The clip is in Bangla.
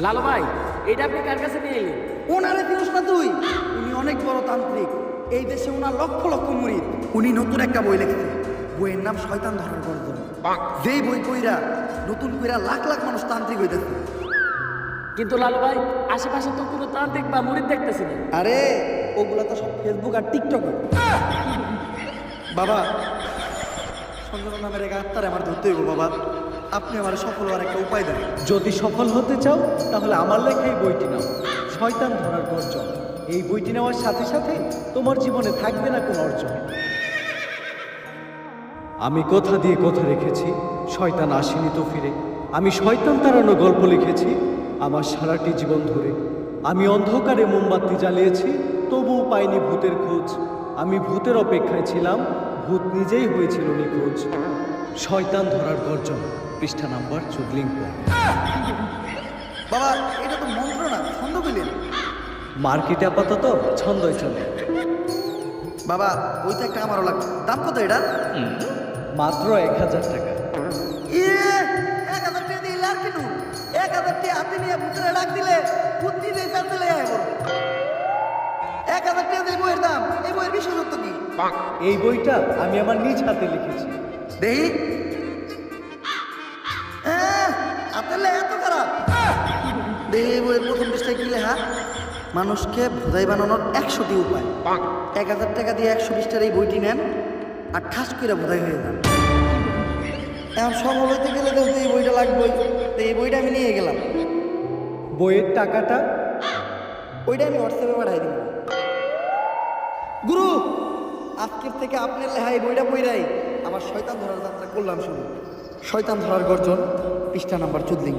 লালু ভাই, এটা আপনি কার কাছে নিয়ে এলেন? ওনারে চিনিস না তুই? উনি অনেক বড় তান্ত্রিক। এই দেশে ওনার লক্ষ লক্ষ মুরিদ। উনি নতুন একটা বই লিখছে, বইয়ের নাম শয়তান ধরার গর্জন। যেই বই কইরা নতুন কইরা লাখ লাখ মানুষ তান্ত্রিক হইতেছে। কিন্তু লালু ভাই, আশেপাশে তো কোনো তান্ত্রিক বা মুরিদ দেখতেছি না। আরে ওগুলা তো সব ফেসবুক আর টিকটক। বাবা, সঞ্জনা নামের এক আত্মারে আমার ধরতে হইব বাবা। আপনি আমার সফল হওয়ার একটা উপায় দেন। যদি সফল হতে চাও তাহলে আমার লেখা এই বইটি নাও, শয়তান ধরার গর্জন। এই বইটি নেওয়ার সাথে সাথে তোমার জীবনে থাকবে না কোনো অর্জন। আমি কথা দিয়ে কথা রেখেছি, শয়তান আসেনি তো ফিরে। আমি শয়তান তাড়ানো গল্প লিখেছি আমার সারাটি জীবন ধরে। আমি অন্ধকারে মোমবাতি জ্বালিয়েছি, তবুও পাইনি ভূতের খোঁজ। আমি ভূতের অপেক্ষায় ছিলাম, ভূত নিজেই হয়েছিল নিখোঁজ। শয়তান ধরার গর্জন, পৃষ্ঠা নাম্বার 14। বাবা, এটা তো মন্ত্র না, ছন্দ কইলেন। মার্কেটে আপাতত ছন্দই চলে। বাবা, ওইটা একটা আমারও লাগবে। দাম কত এটা? মাত্র 1000 টাকা। 1000 টাকা দিয়ে আর কিনু? 1000 টাকা হাতে নিয়ে ভূতের ডাক দিলে ভূত নিজেই চাল চলে যায়। 1000 টাকা দিয়ে বইয়ের দাম। এই বইয়ের বিশেষত্ব কি? এই বইটা আমি আমার নিজ হাতে লিখেছি। দেহি হাতের লেখা এত খারাপ? দেহি বইয়ের প্রথম পৃষ্ঠায় কি লেখা? মানুষকে ভোদাই বানানোর 100টি উপায়। 1000 টাকা দিয়ে 120 টাকার এই বইটি নেন আর ঠাস করে ভোদাই হয়ে যান। এখন সফল হইতে গেলে তো এই বইটা লাগবেই। তো এই বইটা আমি নিয়ে গেলাম। বইয়ের টাকাটা ওইটা আমি হোয়াটসঅ্যাপে পাঠাই দিব। গুরু, আজকের থেকে আপনার লেখা এই বইটা পইরাই আমার শয়তান ধরার যাত্রা করলাম শুরু। শয়তান ধরার গর্জন, পৃষ্ঠা নাম্বার 14।